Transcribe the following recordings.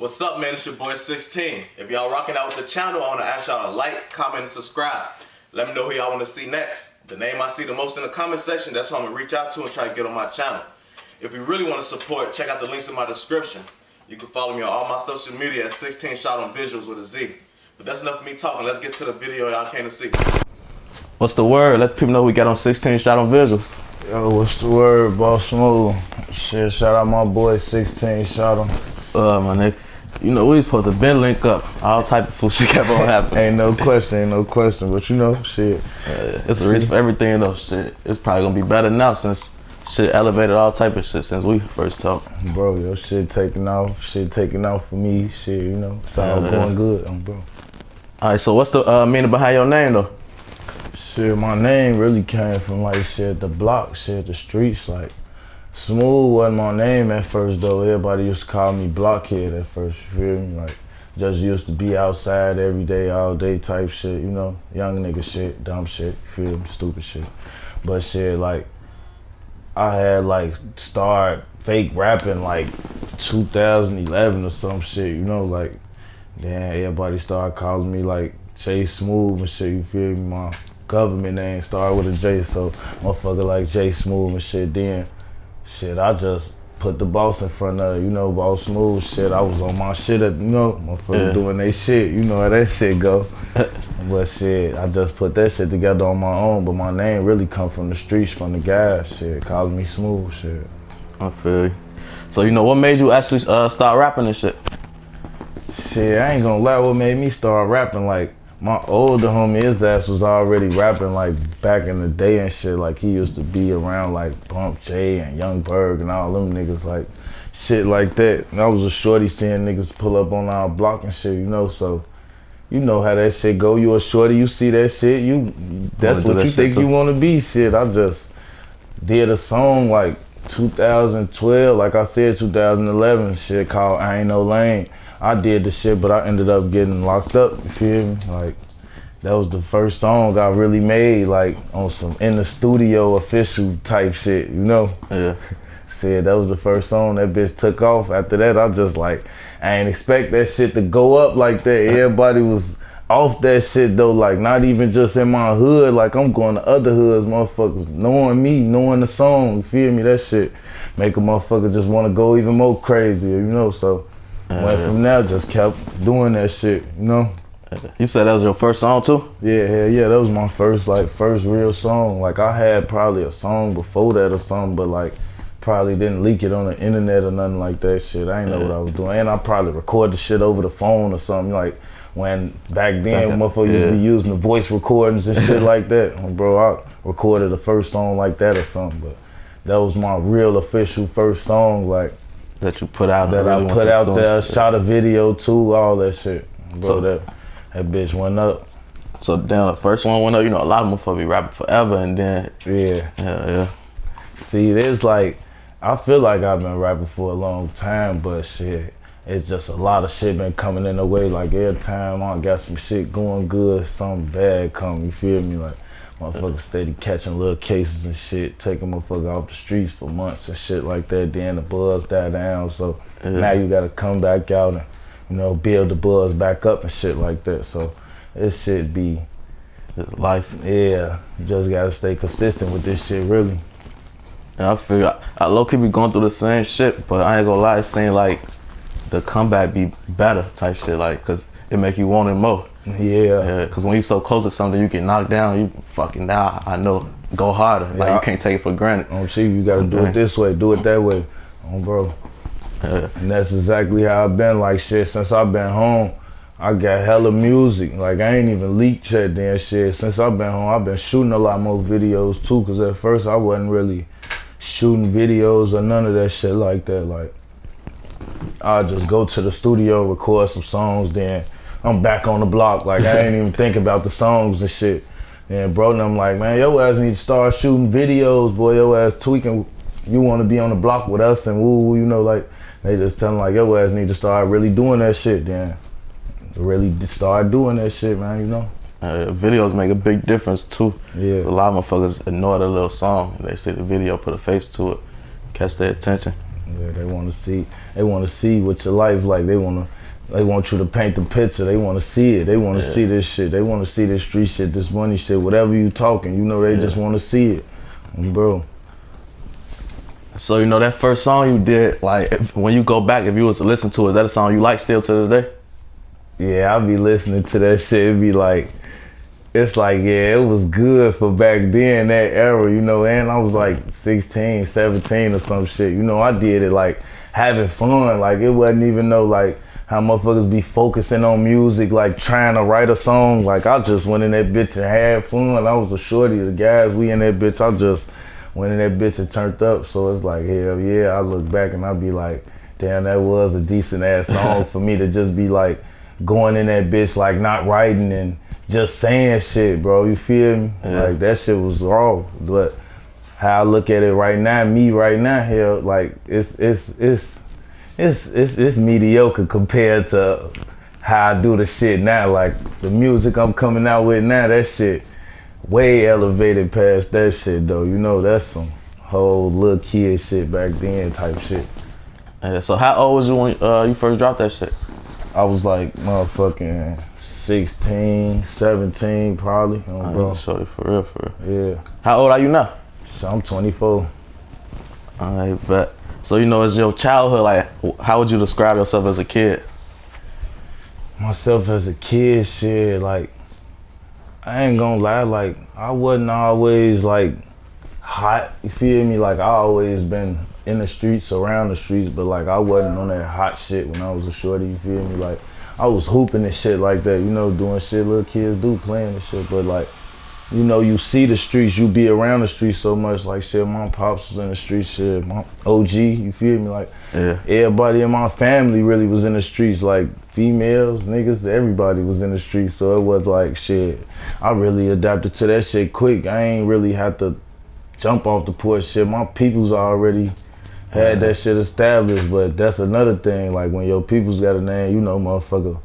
What's up, man? It's your boy 16. If y'all rocking out with the channel, I want to ask y'all to like, comment, and subscribe. Let me know who y'all want to see next. The name I see the most in the comment section, that's who I'm going to reach out to and try to get on my channel. If you really want to support, check out the links in my description. You can follow me on all my social media at 16 shot on Visualz with a Z. But that's enough of me talking. Let's get to the video y'all came to see. What's the word? Let people know we got on 16 shot on Visualz. Yo, what's the word, Boss Smooth? Shit, shout out my boy 16 shot him. My nigga. You know, we was supposed to been link up. All type of fool shit kept on happening. Ain't no question, but you know, shit. It's a reason for everything though, shit. It's probably gonna be better now since shit elevated all type of shit since we first talked. Bro, your shit taking off for me, shit, you know, it's all going good, bro. Alright, so what's the meaning behind your name though? Shit, my name really came from like shit, the block, shit, the streets, like. Smooth wasn't my name at first though. Everybody used to call me Blockhead at first, you feel me? Like, just used to be outside every day, all day type shit, you know? Young nigga shit, dumb shit, you feel me? Stupid shit. But shit, like, I had like started fake rapping like 2011 or some shit, you know? Like, then everybody started calling me like J Smooth and shit, you feel me? My government name started with a J, so motherfucker like J Smooth and shit. Then shit, I just put the boss in front of it, you know, Boss Smooth shit. I was on my shit, you know, motherfuckers doing they shit, you know how that shit go. But shit, I just put that shit together on my own, but my name really come from the streets, from the guys, shit, calling me Smooth, shit. I feel you. So, you know, what made you actually start rapping and shit? Shit, I ain't gonna lie, what made me start rapping, like, my older homie, his ass was already rapping like back in the day and shit. Like he used to be around like Bump J and Young Berg and all them niggas, like shit like that. And I was a shorty seeing niggas pull up on our block and shit, you know. So you know how that shit go. You a shorty, you see that shit, that's what you think you want to be. Shit, I just did a song like 2012, like I said 2011, shit called I Ain't No Lane. I did the shit, but I ended up getting locked up, you feel me? Like, that was the first song I really made, like, on some in the studio official type shit, you know? Yeah. Said that was the first song, that bitch took off. After that, I just like, I ain't expect that shit to go up like that. Everybody was off that shit though, like not even just in my hood, like I'm going to other hoods, motherfuckers knowing me, knowing the song, you feel me? That shit make a motherfucker just want to go even more crazy, you know? So went from there, just kept doing that shit, you know? You said that was your first song too? Yeah, hell yeah, that was my first real song. Like I had probably a song before that or something, but like probably didn't leak it on the internet or nothing like that shit. I ain't know what I was doing. And I probably recorded the shit over the phone or something, like when back then motherfuckers used to be using the voice recordings and shit like that. Bro, I recorded the first song like that or something, but that was my real official first song, like that you put out. That I put out there, shot a video too, all that shit. Bro, so, that bitch went up. So damn, the first one went up, you know, a lot of motherfuckers be rapping forever and then Yeah. See, there's like, I feel like I've been rapping for a long time, but shit, it's just a lot of shit been coming in the way. Like every time I got some shit going good, something bad come, you feel me? Like motherfuckers steady catching little cases and shit, taking motherfucker off the streets for months and shit like that. Then the buzz died down, so now you gotta come back out and, you know, build the buzz back up and shit like that. So this shit be life. Yeah, you just gotta stay consistent with this shit, really. And I figure I low-key be going through the same shit, but I ain't gonna lie, it seems like the comeback be better type shit, like, cause it make you want it more. Yeah. Cause when you so close to something, you get knocked down, you fucking now, I know, go harder. Like you can't take it for granted. Oh, gee, you gotta do it this way, do it that way. Oh, bro. And that's exactly how I've been, like shit, since I've been home. I got hella music, like I ain't even leaked yet then shit. Since I've been home, I've been shooting a lot more videos too, cause at first I wasn't really shooting videos or none of that shit like that. Like I'll just go to the studio, record some songs, then I'm back on the block. Like I ain't even think about the songs and shit. And bro, and I'm like, man, your ass need to start shooting videos, boy. Your ass tweaking. You want to be on the block with us and woo, you know, like they just tell him like your ass need to start really doing that shit. Then really start doing that shit, man. You know. Videos make a big difference too. Yeah. A lot of motherfuckers ignore the little song. They see the video, put a face to it, catch their attention. Yeah, they want to see what your life like. They want you to paint the picture. They want to see it. They want to see this shit. They want to see this street shit, this money shit, whatever you talking. You know, they just want to see it, bro. So, you know, that first song you did, like, when you go back, if you was to listen to it, is that a song you like still to this day? Yeah, I be listening to that shit. It be like, it's like, yeah, it was good for back then, that era, you know, and I was like 16, 17 or some shit. You know, I did it like having fun. Like, it wasn't even no like how motherfuckers be focusing on music, like trying to write a song. Like, I just went in that bitch and had fun. I was a shorty. The guys, we in that bitch, I just went in that bitch and turned up. So it's like, hell yeah, I look back and I be like, damn, that was a decent ass song for me to just be like going in that bitch, like not writing and just saying shit, bro. You feel me? Yeah. Like, that shit was raw. But how I look at it right now, me right now, hell, like it's mediocre compared to how I do the shit now. Like, the music I'm coming out with now, that shit way elevated past that shit though. You know, that's some whole little kid shit back then type shit. Yeah, so how old was you when you first dropped that shit? I was like motherfucking 16, 17 probably. Bro. Shorty, for real. Yeah. How old are you now? So I'm 24. I bet. So, you know, as your childhood, like, how would you describe yourself as a kid? Myself as a kid, shit, like, I ain't gonna lie, like, I wasn't always like hot, you feel me? Like, I always been in the streets, around the streets, but like, I wasn't on that hot shit when I was a shorty, you feel me? Like, I was hooping and shit like that, you know, doing shit little kids do, playing and shit, but like, you know, you see the streets, you be around the streets so much, like shit, my pops was in the streets, shit, my OG, you feel me? Like, Yeah. everybody in my family really was in the streets, like females, niggas, everybody was in the streets, so it was like, shit, I really adapted to that shit quick. I ain't really had to jump off the porch, shit, my peoples already had that shit established, but that's another thing, like when your peoples got a name, you know, motherfucker,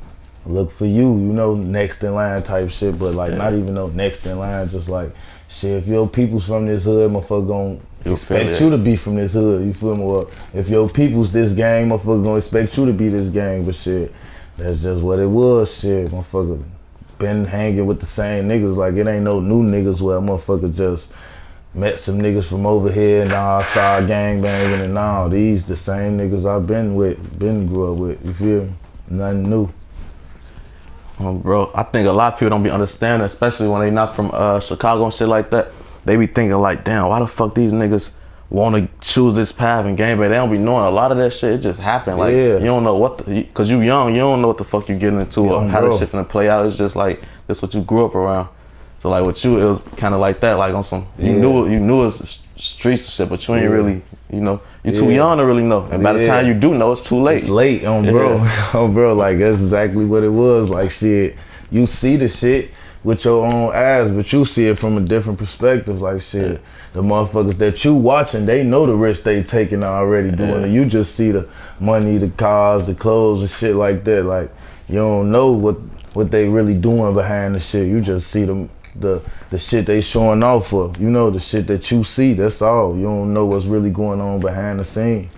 look for you, you know, next in line type shit, but like not even no next in line, just like, shit, if your people's from this hood, motherfucker gon' expect you to be from this hood, you feel me? Or if your people's this gang, motherfucker gon' expect you to be this gang, but shit, that's just what it was, shit, motherfucker been hanging with the same niggas, like it ain't no new niggas where a motherfucker just met some niggas from over here and now I started gang banging and now these the same niggas I've been with, been grew up with, you feel me? Nothing new. Bro, I think a lot of people don't be understanding, especially when they not from Chicago and shit like that. They be thinking like, damn, why the fuck these niggas want to choose this path and game, but they don't be knowing a lot of that shit. It just happened. Like, you don't know what, cause you young, you don't know what the fuck you getting into or how this shit finna play out. It's just like, this what you grew up around. So like with you, it was kind of like that, like on some, you knew it was streets and shit, but you ain't really, you know, you're too young to really know. And by the time you do know, it's too late. It's late, bro. Bro, like that's exactly what it was. Like shit, you see the shit with your own eyes, but you see it from a different perspective. Like shit, the motherfuckers that you watching, they know the risk they taking already doing it. You just see the money, the cars, the clothes and shit like that. Like you don't know what they really doing behind the shit. You just see them. The shit they showing off for, you know, the shit that you see, that's all. You don't know what's really going on behind the scene.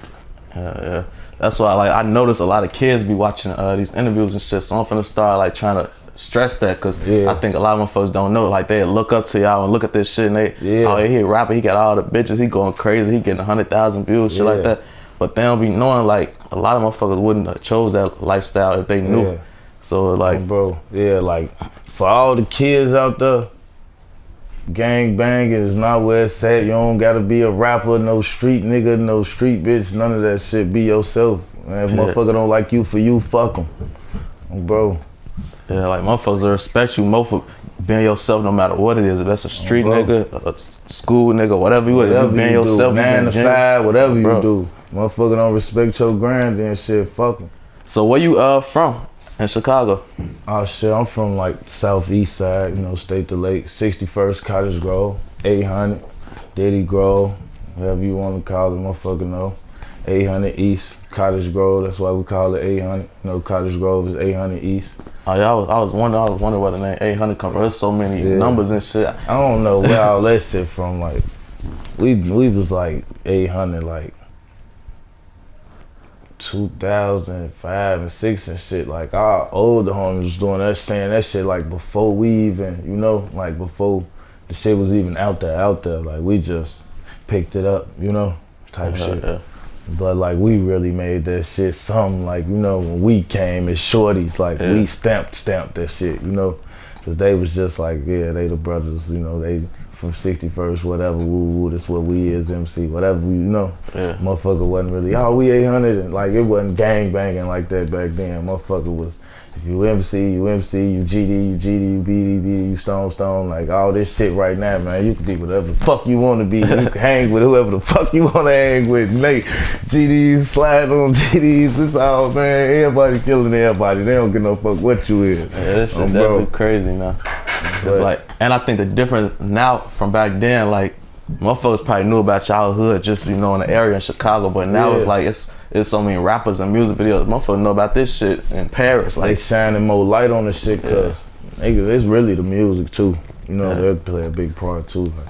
Yeah. That's why like I notice a lot of kids be watching these interviews and shit, so I'm finna start like trying to stress that, cause I think a lot of motherfuckers don't know, like they look up to y'all and look at this shit and they, oh, he a rapper, he got all the bitches, he going crazy, he getting 100,000 views, shit like that. But they don't be knowing like a lot of motherfuckers wouldn't have chose that lifestyle if they knew. So like, bro, like for all the kids out there, gang banging is not where it's at. You don't gotta be a rapper, no street nigga, no street bitch, none of that shit. Be yourself. Man, if motherfucker don't like you for you, fuck him. Bro. Yeah, like motherfuckers will respect you more for being yourself no matter what it is. If that's a street nigga, a school nigga, whatever you is, being yourself. 9 to 5, whatever you do. Motherfucker don't respect your grind and shit, fuck him. So where you from? In Chicago? Oh shit, I'm from like southeast side, you know, State to Lake, 61st Cottage Grove, 800, Diddy Grove, whatever you want to call it, motherfucker know. 800 East, Cottage Grove, that's why we call it 800. You know, Cottage Grove is 800 East. Oh yeah, I was wondering where the name 800 come from. There's so many numbers and shit. I don't know where all that shit from, like, we was like 800, like, 2005 and 6 and shit. Like our older homies was doing that, saying that shit like before we even, you know, like before the shit was even out there. Like we just picked it up, you know, type shit. Yeah. But like we really made that shit something, like, you know, when we came as shorties, like we stamped that shit, you know, cause they was just like, yeah, they the brothers, you know, they from 61st, whatever, woo, that's what we is, MC, whatever, you know. Motherfucker wasn't really, oh, we 800, and like it wasn't gang banging like that back then. Motherfucker was, if you MC, you GD, you BD, you Stone, like all this shit right now, man. You can be whatever the fuck you want to be. You can hang with whoever the fuck you want to hang with. Nate, GDs, slide on GDs, it's all, man. Everybody killing everybody. They don't give no fuck what you is. Yeah, this shit definitely crazy now. It's like, and I think the difference now from back then, like, motherfuckers probably knew about childhood just, you know, in the area in Chicago, but now it's like it's so many rappers and music videos. Motherfuckers know about this shit in Paris. Like, they shining more light on the shit cause it's really the music too. You know, they play a big part too. Like,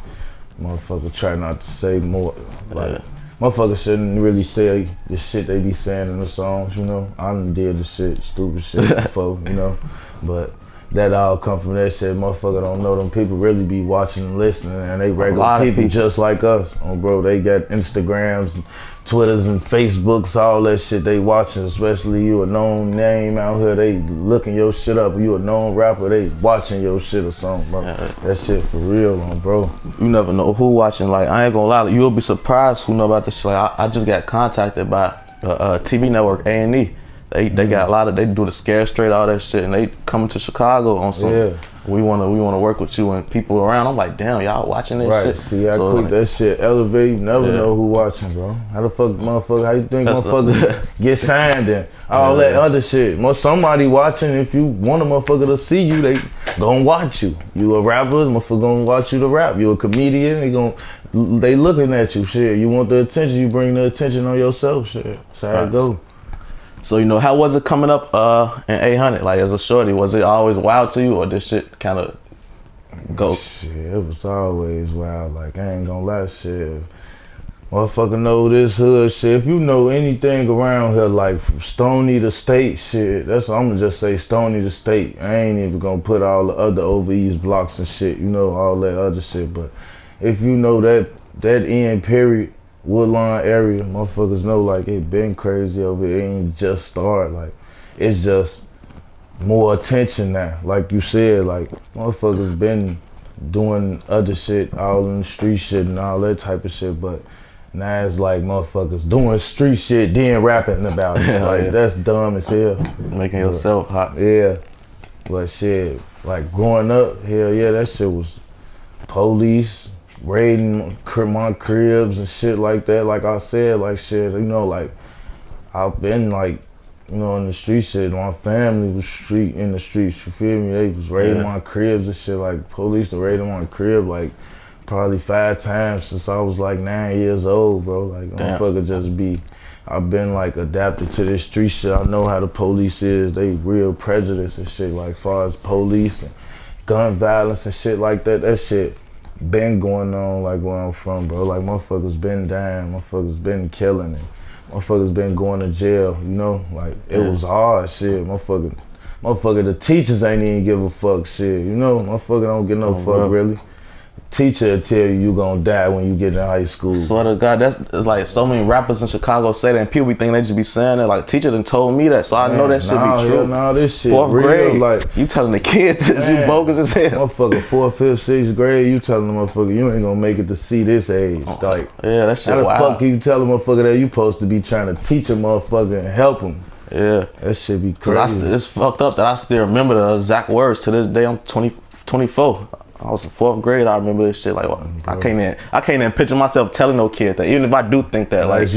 motherfuckers try not to say more. Like, motherfuckers shouldn't really say the shit they be saying in the songs, you know. I done did the shit, stupid shit before, you know, but that all come from that shit. Motherfucker don't know them people really be watching and listening, and they regular people just like us. Bro, they got Instagrams, and Twitters, and Facebooks, all that shit they watching. Especially you a known name out here, they looking your shit up. You a known rapper, they watching your shit or something, bro. That shit for real, bro. You never know who watching. Like, I ain't gonna lie, you'll be surprised who know about this shit. Like, I just got contacted by a TV network, A&E. They got a lot of, they do the Scare Straight, all that shit, and they coming to Chicago on some, we wanna work with you and people around. I'm like, damn, y'all watching this shit? See how quick that shit elevate, you never know who watching, bro. How the fuck, motherfucker, how you think motherfucker get signed and all that other shit? Somebody watching, if you want a motherfucker to see you, they gon' watch you. You a rapper, motherfucker gonna watch you to rap. You a comedian, they looking at you, shit. You want the attention, you bring the attention on yourself, shit. That's how it go. So, you know, how was it coming up in 800? Like, as a shorty, was it always wild to you, or this shit kind of go? Shit, it was always wild. Like, I ain't gonna lie, shit. Motherfucker know this hood shit. If you know anything around here, like from Stony to State, shit, I'm gonna just say Stony to State. I ain't even gonna put all the other over east blocks and shit, you know, all that other shit. But if you know that end period, Woodlawn area, motherfuckers know like it been crazy over here. It ain't just started. Like, it's just more attention now. Like you said, like motherfuckers been doing other shit, all in the street shit and all that type of shit, but now it's like motherfuckers doing street shit, then rapping about it. Like, that's dumb as hell. Making yourself hot. Yeah. But shit, like growing up, hell yeah, that shit was police, raiding my cribs and shit like that. Like I said, like shit, you know, like I've been like, you know, in the street shit. My family was in the streets, you feel me? They was raiding my cribs and shit. Like police were raiding my crib like probably 5 times since I was like 9 years old, bro. Like, motherfucker just be, I've been like adapted to this street shit. I know how the police is. They real prejudice and shit, like far as police and gun violence and shit like that. That shit been going on like where I'm from, bro. Like motherfuckers been dying, motherfuckers been killing it. Motherfuckers been going to jail, you know? Like, it was hard shit. Motherfucker, the teachers ain't even give a fuck shit, you know? Motherfucker don't give no fuck, really. Teacher will tell you gonna die when you get in high school. Swear to God, it's like so many rappers in Chicago say that, and people be thinking they just be saying that. Like, teacher done told me that, so I know that shit be true. Nah, this shit 4th real, grade, like, you telling the kids this, you bogus as hell. Motherfucker, 4th, 5th, 6th grade, you telling the motherfucker you ain't gonna make it to see this age. Like, yeah, that shit how the wild. fuck you tell a motherfucker that you supposed to be trying to teach a motherfucker and help him? Yeah. That shit be crazy. It's fucked up that I still remember the exact words to this day. I'm 24. I was in 4th grade. I remember this shit. Like, I can't even picture myself telling no kid that. Even if I do think that, like, as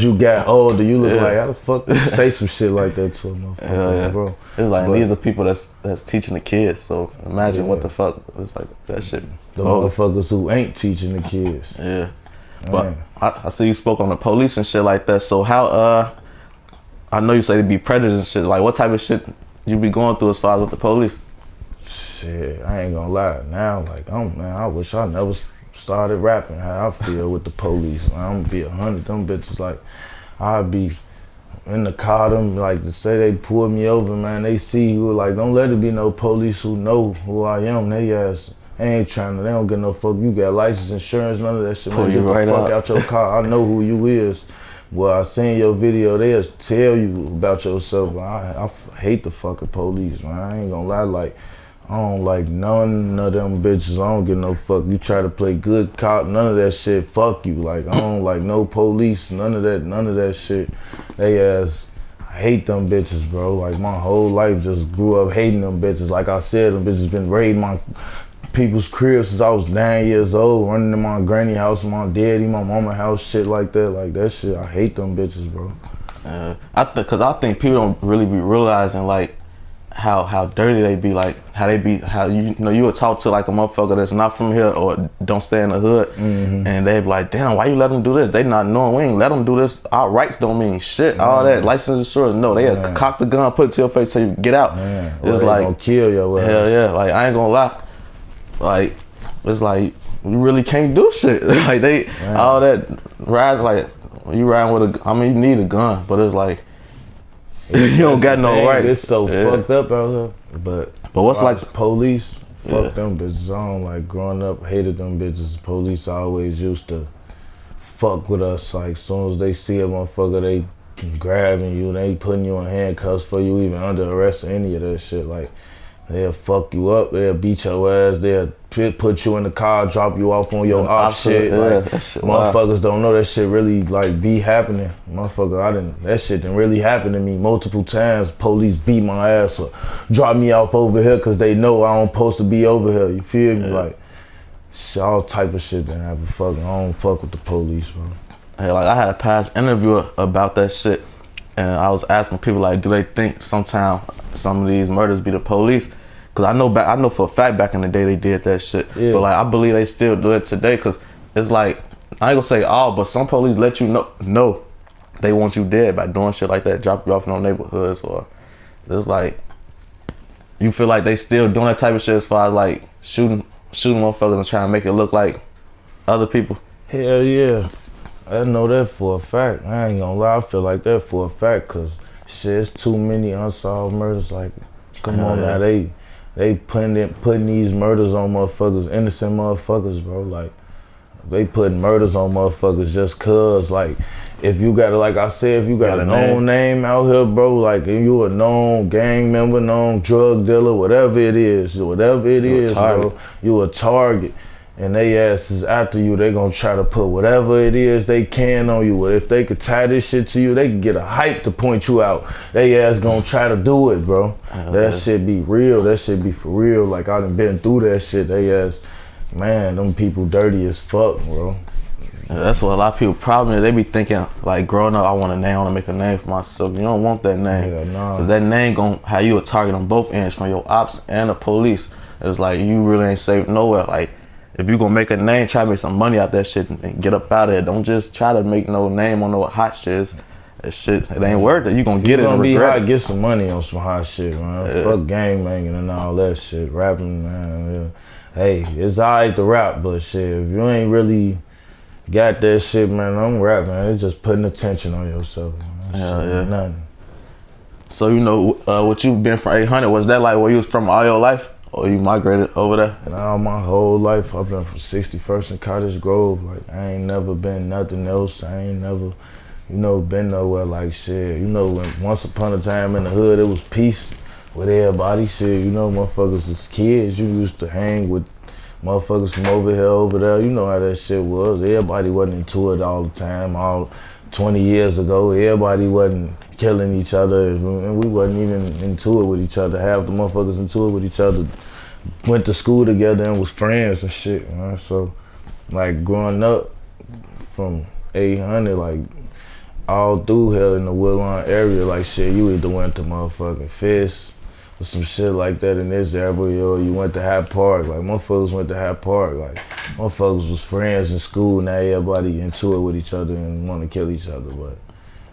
you got older, you look like, how the fuck you say some shit like that to a motherfucker, bro? It's like, these are people that's teaching the kids. So imagine what the fuck. It's like that shit. The motherfuckers who ain't teaching the kids. Yeah. But I see you spoke on the police and shit like that. So how I know you say they be predators and shit. Like, what type of shit you be going through as far as with the police? Shit, I ain't gonna lie. Now, like, I wish I never started rapping how I feel with the police. Man, I'm gonna be 100. Them bitches, like, I'd be in the car, them like to say they pulled me over, man. They see you like, don't let it be no police who know who I am. They ass ain't trying to. They don't get no fuck. You got license, insurance, none of that shit. Man, get the fuck out your car. I know who you is. Well, I seen your video. They'll tell you about yourself. I hate the fucking police, man. I ain't gonna lie. Like, I don't like none of them bitches. I don't give no fuck. You try to play good cop, none of that shit. Fuck you. Like, I don't like no police, none of that shit. They ass, I hate them bitches, bro. Like, my whole life just grew up hating them bitches. Like I said, them bitches been raiding my people's cribs since I was 9 years old, running to my granny house, my daddy, my mama house, shit like that. Like, that shit, I hate them bitches, bro. Cause I think people don't really be realizing like how dirty they be, like how you know you would talk to like a motherfucker that's not from here or don't stay in the hood, and they be like, damn, why you let them do this? They not knowing we ain't let them do this. Our rights don't mean shit. All that license insurance, no, they cock the gun, put it to your face, till you get out. It's like gonna kill your ass. Hell yeah, like I ain't gonna lie, like it's like you really can't do shit. Like they all that ride, like you riding with a, I mean you need a gun, but it's like you don't got no rights. It's so fucked up out here. But what's like police? Fuck them bitches. I don't like growing up, hated them bitches. Police always used to fuck with us. Like soon as they see a motherfucker, they grabbing you, they putting you in handcuffs for you even under arrest or any of that shit. Like they'll fuck you up, they'll beat your ass, they'll put you in the car, drop you off on your op shit. Like motherfuckers don't know that shit really like be happening. Motherfucker, that shit done really happened to me multiple times. Police beat my ass or drop me off over here cause they know I don't supposed to be over here. You feel me? Like all type of shit that happen. Fucking, I don't fuck with the police, bro. Hey, like I had a past interview about that shit, and I was asking people like, do they think sometime some of these murders be the police? Cause I know for a fact back in the day they did that shit. Yeah. But like I believe they still do it today. Cause it's like I ain't gonna say all, but some police let you know they want you dead by doing shit like that, drop you off in no neighborhoods, or it's like you feel like they still doing that type of shit as far as like shooting motherfuckers and trying to make it look like other people. Hell yeah. I know that for a fact. I ain't gonna lie, I feel like that for a fact, cause shit, it's too many unsolved murders. Like, come on now, they putting these murders on motherfuckers, innocent motherfuckers, bro. Like, they putting murders on motherfuckers just cause, like, if you got, like I said, if you got a known name out here, bro, like, if you a known gang member, known drug dealer, whatever it is, bro, you a target. And they asses after you, they gonna try to put whatever it is they can on you. If they could tie this shit to you, they can get a hype to point you out. They ass gonna try to do it, bro. That shit be real, that shit be for real. Like I done been through that shit. They ass, man, them people dirty as fuck, bro. That's what a lot of people problem is. They be thinking like growing up, I want to make a name for myself. You don't want that name. Yeah, nah. Cause that name gonna have you a target on both ends, from your ops and the police. It's like you really ain't safe nowhere. Like, if you gonna make a name, try to make some money out that shit and get up out of it. Don't just try to make no name on no hot shit. That shit, it ain't worth it. You gonna get it and regret. You gonna be hot, get some money on some hot shit, man. Yeah. Fuck gang banging and all that shit. Rapping, man. Yeah. Hey, it's alright to rap, but shit, if you ain't really got that shit, man, don't rap, man. It's just putting attention on yourself, man. Yeah. Nothing. So, you know, what you've been from 800, was that like where you was from all your life? Or you migrated over there? Nah, my whole life I've been from 61st and Cottage Grove. Like I ain't never been nothing else. I ain't never, been nowhere like shit. When once upon a time in the hood it was peace with everybody. Shit, motherfuckers as kids, you used to hang with motherfuckers from over here, over there. You know how that shit was. Everybody wasn't into it all the time. All 20 years ago, everybody wasn't killing each other, and we wasn't even into it with each other. Half the motherfuckers into it with each other went to school together and was friends and shit, man. So, like, growing up from 800, like, all through here in the Woodlawn area, like, shit, you either went to motherfucking Fist or some shit like that in this area, or you went to Hyde Park. Like, motherfuckers went to Hyde Park. Like, motherfuckers was friends in school. Now everybody into it with each other and want to kill each other, but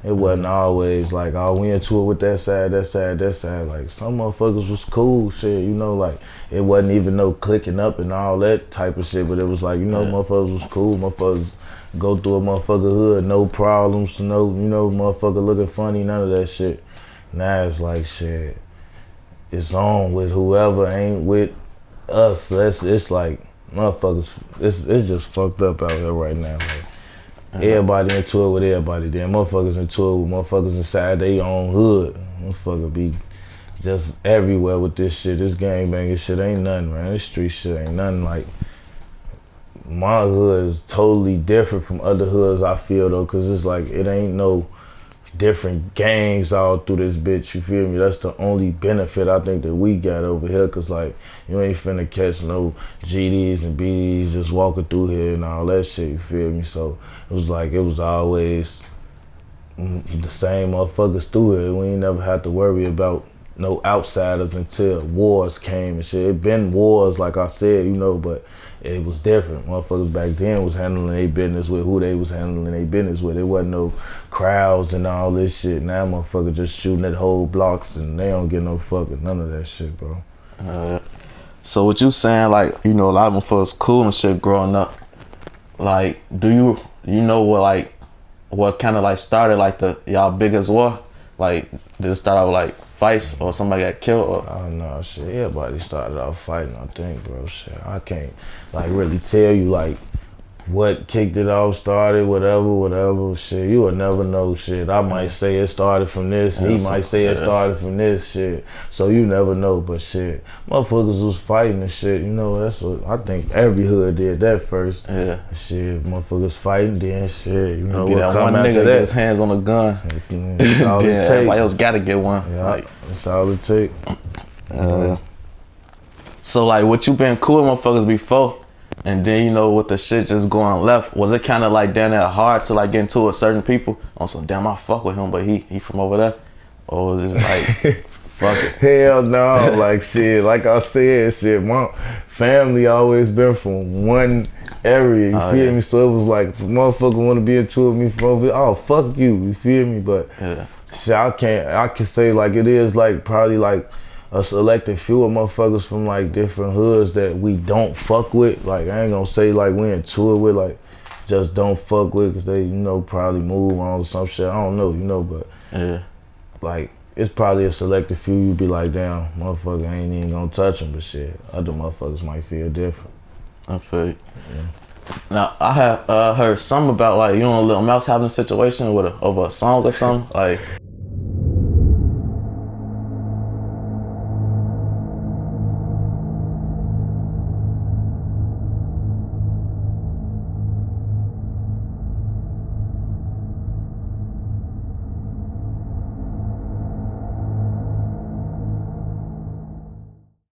It wasn't always like, oh, we into it with that side. Like, some motherfuckers was cool, shit, you know, like, it wasn't even no clicking up and all that type of shit, but it was like, you know, motherfuckers was cool. Motherfuckers go through a motherfucker hood, no problems, no, you know, motherfucker looking funny, none of that shit. Now it's like, shit, it's on with whoever ain't with us. It's like, motherfuckers, it's just fucked up out here right now, like. Everybody into it with everybody. Then motherfuckers into it with motherfuckers inside their own hood. Motherfucker be just everywhere with this shit. This gangbanging shit ain't nothing, man. This street shit ain't nothing. Like, my hood is totally different from other hoods, I feel, though, because it's like, it ain't no different gangs all through this bitch, you feel me? That's the only benefit I think that we got over here, because, like, you ain't finna catch no GDs and BDs just walking through here and all that shit, you feel me? So it was like, it was always the same motherfuckers through here. We ain't never had to worry about no outsiders until wars came and shit. It been wars, like I said, you know, but it was different. Motherfuckers back then was handling their business with who they was handling their business with. It wasn't no crowds and all this shit. Now motherfuckers just shooting at whole blocks and they don't get no fucking none of that shit, bro. So what you saying, like, you know, a lot of motherfuckers cool and shit growing up. Like, do you know what kind of like started like y'all biggest war? Like, did it start out with like fights or somebody got killed? Or? Oh no, shit. Everybody started off fighting, I think, bro. Shit, I can't like really tell you like what kicked it off, started, whatever. Shit, you will never know. Shit, I might say it started from this. He might say it started from this. Shit, so you never know. But shit, motherfuckers was fighting and shit. You know, that's what I think every hood did that first. Yeah. Shit, motherfuckers fighting, then shit. You know be what that come one after nigga that? get his hands on a gun. That's all Then it take. everybody else gotta get one. Yeah, Like, that's all it take. so like, what you been cool with motherfuckers before? And then, you know, with the shit just going left, was it kind of like down there hard to like get into with certain people? On some, damn, I fuck with him, but he from over there? Or was it just like, fuck it? Hell no, like shit, like I said, shit, my family always been from one area, you feel me? So it was like, if a motherfucker want to be into with me from over here, oh, fuck you feel me? But shit, I can say like it is like probably like a selected few of motherfuckers from like different hoods that we don't fuck with. Like, I ain't gonna say like we into it with, like, just don't fuck with, because they, you know, probably move on or some shit. I don't know, you know, but like, it's probably a selected few you be like, damn, motherfucker ain't even gonna touch them, but shit, other motherfuckers might feel different. I feel you. Now, I have heard something about like, you know, Lil Mouse having a situation with over a song or something. Like,